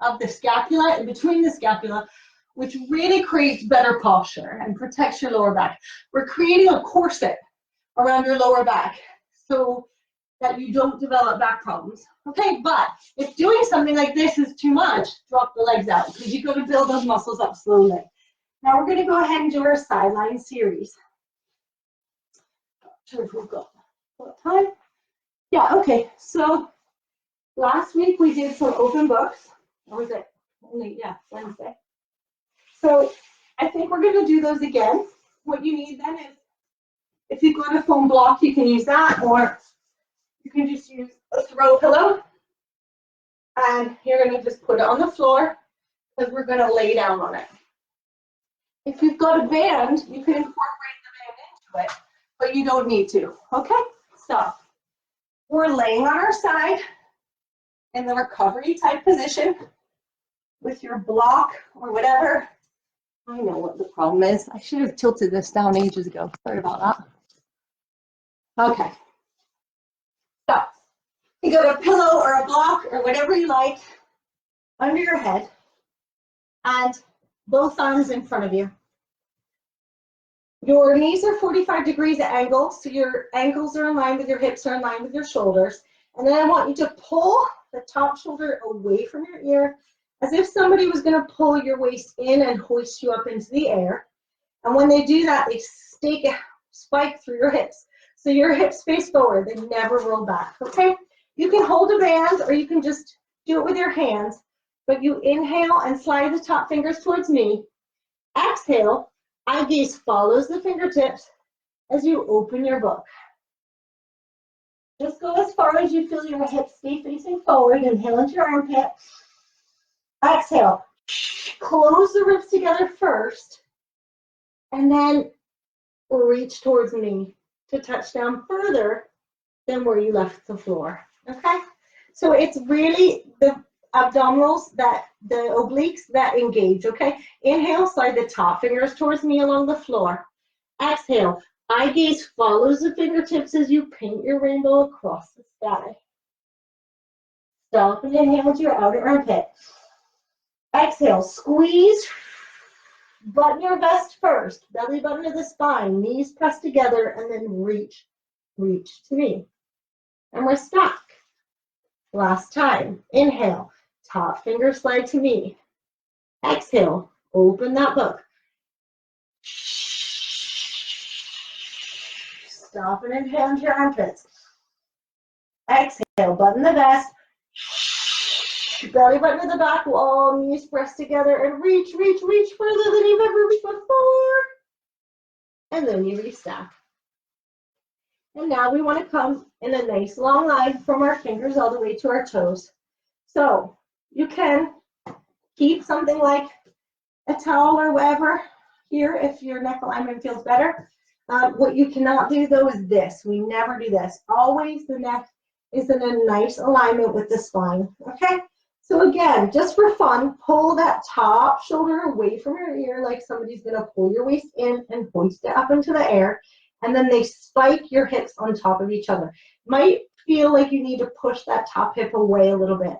of the scapula and between the scapula, which really creates better posture and protects your lower back. We're creating a corset around your lower back so that you don't develop back problems. Okay, but if doing something like this is too much, drop the legs out because you've got to build those muscles up slowly. Now we're going to go ahead and do our sideline series. Not sure if we've got what time. Yeah, okay, so last week we did some open books. Or was it only, yeah, Wednesday. So I think we're going to do those again. What you need then is, if you've got a foam block, you can use that, or you can just use a throw pillow. And you're going to just put it on the floor because we're going to lay down on it. If you've got a band, you can incorporate the band into it, but you don't need to. Okay, so we're laying on our side in the recovery type position with your block or whatever. I know what the problem is. I should have tilted this down ages ago. Sorry about that. Okay. So you got a pillow or a block or whatever you like under your head and both arms in front of you. Your knees are 45 degrees at angles, so your ankles are in line with your hips, are in line with your shoulders. And then I want you to pull the top shoulder away from your ear as if somebody was going to pull your waist in and hoist you up into the air. And when they do that, they stake a spike through your hips. So your hips face forward, they never roll back, okay? You can hold a band or you can just do it with your hands, but you inhale and slide the top fingers towards me. Exhale, eye gaze follows the fingertips as you open your book. Just go as far as you feel your hips stay facing forward. Inhale into your armpit. Exhale, close the ribs together first, and then reach towards me to touch down further than where you left the floor, okay? So it's really the abdominals, the obliques that engage, okay? Inhale, slide the top fingers towards me along the floor. Exhale, eye gaze follows the fingertips as you paint your rainbow across the sky. Stop and inhale into your outer armpit. Exhale, squeeze, button your vest first, belly button to the spine, knees pressed together, and then reach to me. And we're stuck. Last time, inhale, Top finger slide to me. Exhale, open that book. Stop and inhale into your armpits. Exhale, button the vest. Belly button to the back, all knees pressed together, and reach, reach, reach further than you've ever reached before. And then you restack. And now we want to come in a nice long line from our fingers all the way to our toes. So you can keep something like a towel or whatever here if your neck alignment feels better. What you cannot do though is this. We never do this. Always the neck is in a nice alignment with the spine. Okay? So again, just for fun, pull that top shoulder away from your ear like somebody's going to pull your waist in and hoist it up into the air. And then they spike your hips on top of each other. Might feel like you need to push that top hip away a little bit.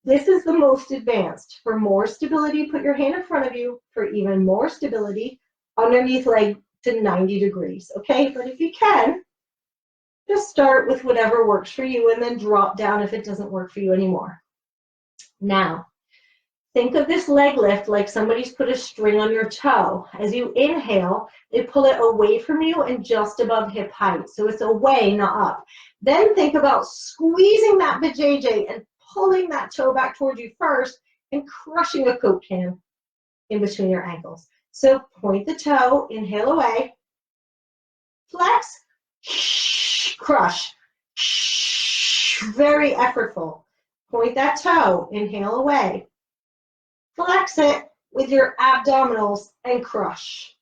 This is the most advanced. For more stability, put your hand in front of you. For even more stability, underneath leg to 90 degrees. Okay, but if you can, just start with whatever works for you and then drop down if it doesn't work for you anymore. Now, think of this leg lift like somebody's put a string on your toe. As you inhale, they pull it away from you and just above hip height. So it's away, not up. Then think about squeezing that vajayjay and pulling that toe back towards you first and crushing a Coke can in between your ankles. So point the toe, inhale away, flex, crush, very effortful. Point that toe, inhale away. Flex it with your abdominals and crush.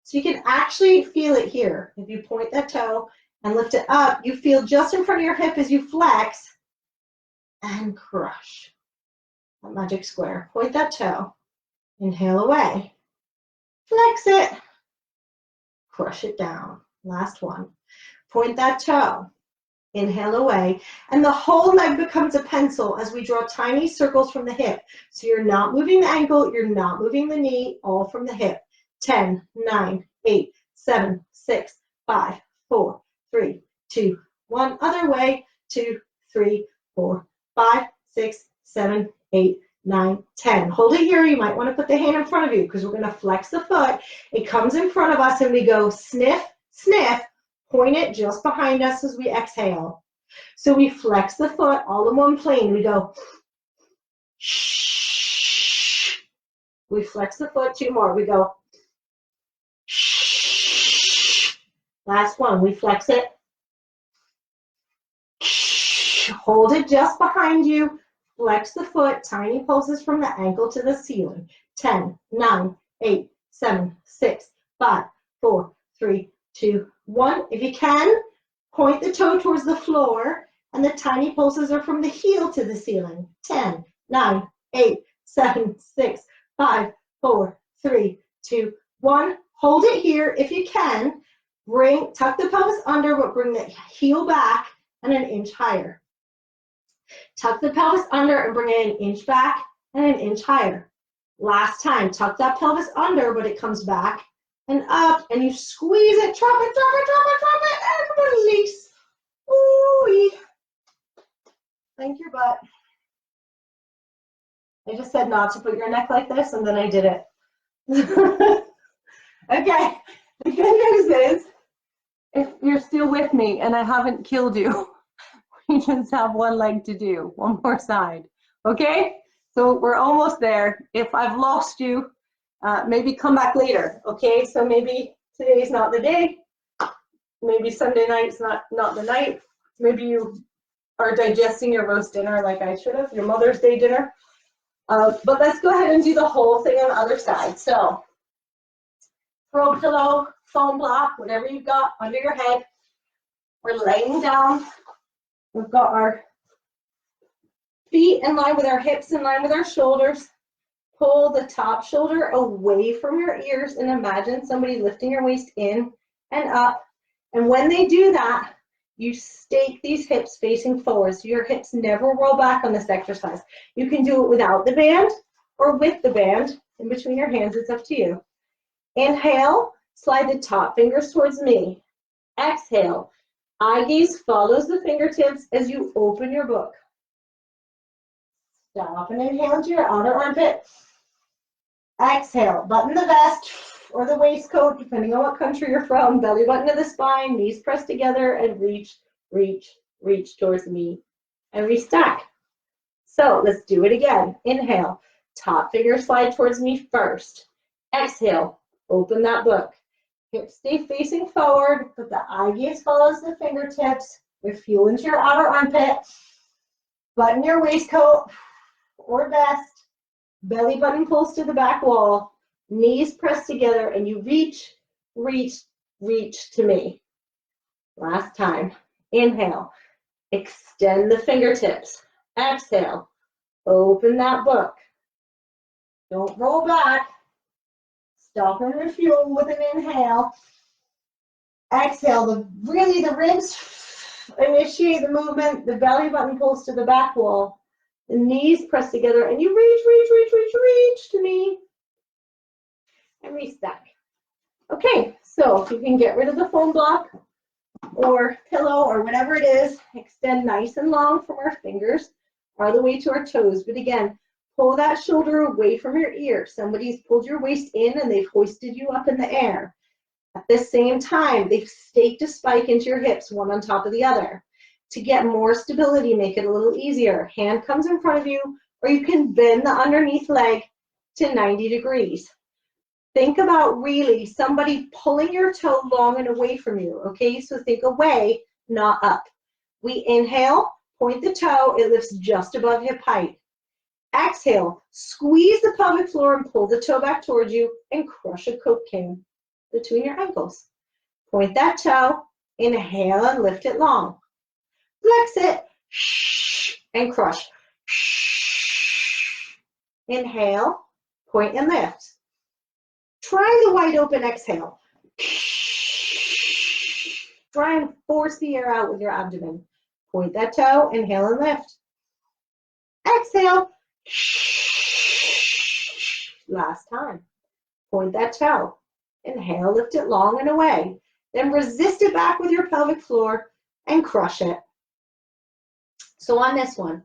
So you can actually feel it here. If you point that toe and lift it up, you feel just in front of your hip as you flex and crush. That magic square. Point that toe, inhale away. Flex it, crush it down. Last one. Point that toe. Inhale away, and the whole leg becomes a pencil as we draw tiny circles from the hip. So you're not moving the ankle, you're not moving the knee, all from the hip. 10, 9, 8, 7, 6, 5, 4, 3, 2, 1. Other way. 2, 3, 4, 5, 6, 7, 8, 9, 10. Hold it here. You might want to put the hand in front of you because we're going to flex the foot. It comes in front of us and we go sniff, sniff. Point it just behind us as we exhale. So we flex the foot all in one plane. We go shh. We flex the foot, 2 more. We go shh. Last one. We flex it. Shh. Hold it just behind you. Flex the foot. Tiny pulses from the ankle to the ceiling. 10, 9, 8, 7, 6, 5, 4, 3, 2, 1. If you can, point the toe towards the floor, and the tiny pulses are from the heel to the ceiling. 10, 9, 8, 7, 6, 5, 4, 3, 2, 1. Hold it here if you can. Tuck the pelvis under, but bring the heel back and an inch higher. Tuck the pelvis under and bring it an inch back and an inch higher. Last time, tuck that pelvis under, but it comes back and up, and you squeeze it, drop it, drop it, drop it, drop it, and release. Ooh-wee. Thank your butt. I just said not to put your neck like this, and then I did it. Okay, the good news is, if you're still with me and I haven't killed you, we just have one leg to do, one more side. Okay, so we're almost there. If I've lost you, maybe come back later, okay? So maybe today's not the day. Maybe Sunday night's not the night. Maybe you are digesting your roast dinner like I should have, your Mother's Day dinner. But let's go ahead and do the whole thing on the other side. So throw pillow, foam block, whatever you've got under your head. We're laying down. We've got our feet in line with our hips, in line with our shoulders. Pull the top shoulder away from your ears and imagine somebody lifting your waist in and up. And when they do that, you stake these hips facing forward. So your hips never roll back on this exercise. You can do it without the band or with the band in between your hands. It's up to you. Inhale, slide the top fingers towards me. Exhale, eye gaze follows the fingertips as you open your book. Stop and inhale into your outer armpit. Exhale, button the vest or the waistcoat, depending on what country you're from. Belly button to the spine, knees pressed together, and reach, reach, reach towards me and restack. So let's do it again. Inhale, top finger slide towards me first. Exhale, open that book. Hips stay facing forward, but the eye gaze follows the fingertips. With fuel into your outer armpit. Button your waistcoat or vest. Belly button pulls to the back wall. Knees pressed together, and you reach, reach, reach to me. Last time. Inhale. Extend the fingertips. Exhale. Open that book. Don't roll back. Stop and refuel with an inhale. Exhale. The ribs initiate the movement. The belly button pulls to the back wall. The knees press together, and you reach, reach, reach, reach, reach to me. And restack. Okay, so if you can get rid of the foam block or pillow or whatever it is, extend nice and long from our fingers all the way to our toes. But again, pull that shoulder away from your ear. Somebody's pulled your waist in and they've hoisted you up in the air. At the same time, they've staked a spike into your hips, one on top of the other. To get more stability, make it a little easier. Hand comes in front of you, or you can bend the underneath leg to 90 degrees. Think about really somebody pulling your toe long and away from you, okay? So think away, not up. We inhale, point the toe, it lifts just above hip height. Exhale, squeeze the pelvic floor and pull the toe back towards you and crush a Coke can between your ankles. Point that toe, inhale and lift it long. Flex it, and crush. Inhale, point and lift. Try the wide open exhale. Try and force the air out with your abdomen. Point that toe, inhale and lift. Exhale. Last time. Point that toe. Inhale, lift it long and away. Then resist it back with your pelvic floor and crush it. So on this one,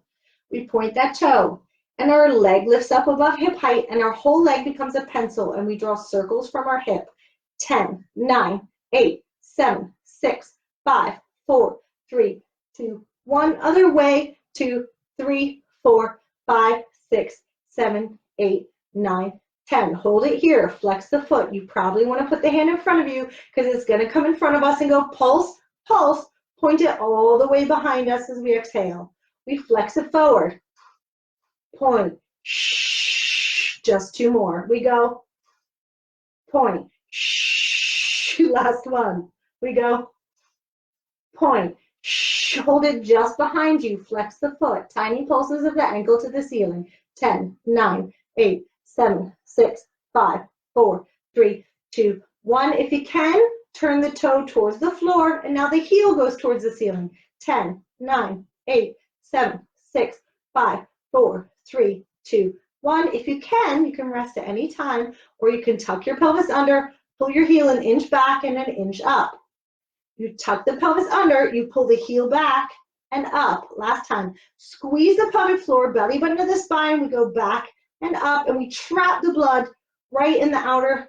we point that toe and our leg lifts up above hip height and our whole leg becomes a pencil and we draw circles from our hip. 10, 9, 8, 7, 6, 5, 4, 3, 2, 1. Other way, 2, 3, 4, 5, 6, 7, 8, 9, 10. Hold it here. Flex the foot. You probably want to put the hand in front of you because it's going to come in front of us and go pulse, pulse. Point it all the way behind us as we exhale. We flex it forward. Point. Just two more. We go. Point. Last one. We go. Point. Hold it just behind you. Flex the foot. Tiny pulses of the ankle to the ceiling. 10, 9, 8, 7, 6, 5, 4, 3, 2, 1. If you can, turn the toe towards the floor, and now the heel goes towards the ceiling. 10, 9, 8, 7, 6, 5, 4, 3, 2, 1. If you can rest at any time, or you can tuck your pelvis under, pull your heel an inch back and an inch up. You tuck the pelvis under, you pull the heel back and up. Last time. Squeeze the pelvic floor, belly button to the spine. We go back and up, and we trap the blood right in the outer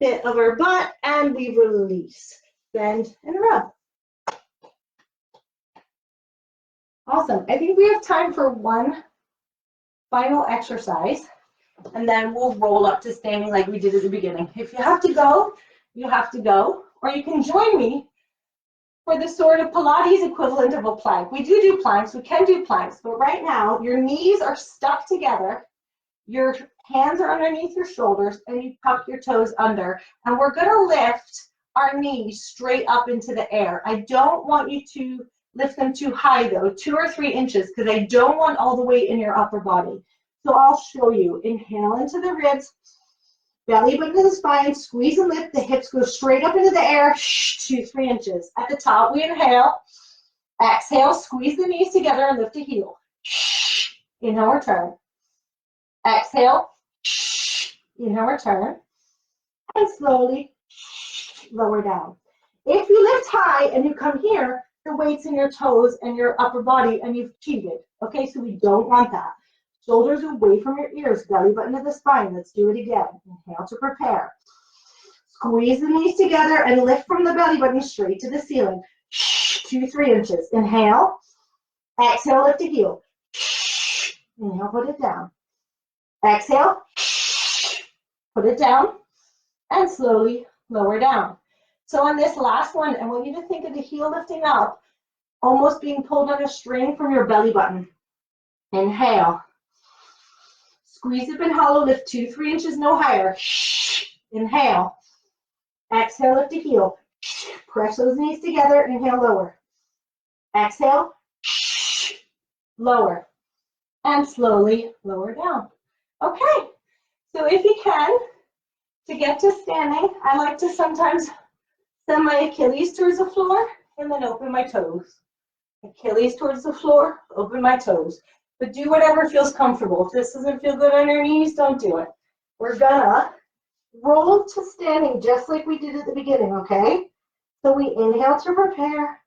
bit of our butt, and we release. Bend and rub. Awesome. I think we have time for one final exercise, and then we'll roll up to standing like we did at the beginning. If you have to go, you have to go, or you can join me for the sort of Pilates equivalent of a plank. We do planks, we can do planks, but right now your knees are stuck together, your hands are underneath your shoulders, and you tuck your toes under, and we're gonna lift our knees straight up into the air. I don't want you to lift them too high though, 2 or 3 inches, because I don't want all the weight in your upper body. So I'll show you. Inhale into the ribs, belly button to the spine, squeeze and lift, the hips go straight up into the air, 2, 3 inches. At the top, we inhale, exhale, squeeze the knees together and lift the heel. Inhale, return. Exhale, inhale, return, and slowly lower down. If you lift high and you come here, the weight's in your toes and your upper body, and you've cheated. Okay, so we don't want that. Shoulders away from your ears, belly button to the spine. Let's do it again. Inhale to prepare. Squeeze the knees together and lift from the belly button straight to the ceiling. 2-3 inches. Inhale. Exhale, lift the heel. Inhale, put it down. Exhale. Put it down. And slowly lower down. So on this last one, I want you to think of the heel lifting up, almost being pulled on a string from your belly button. Inhale. Squeeze up and hollow, lift 2-3 inches, no higher. Inhale. Exhale, lift the heel. Press those knees together, inhale, lower. Exhale, lower. And slowly lower down. Okay, so if you can, to get to standing, I like to sometimes send my Achilles towards the floor and then open my toes. Achilles towards the floor, open my toes. But do whatever feels comfortable. If this doesn't feel good on your knees, don't do it. We're gonna roll to standing just like we did at the beginning, okay? So we inhale to prepare.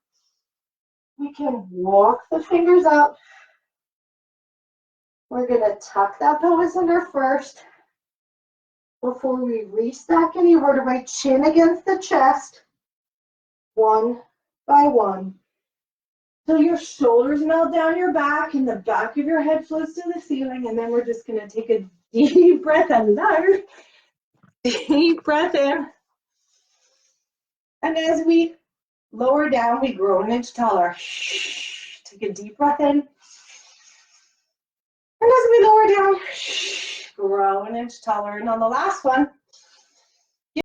We can walk the fingers up. We're gonna tuck that pelvis under first before we restack any vertebrae, chin against the chest, one by one. So your shoulders melt down your back and the back of your head floats to the ceiling, and then we're just gonna take a deep breath and lower. Deep breath in. And as we lower down, we grow an inch taller. Take a deep breath in. And as we lower down, grow an inch taller. And on the last one,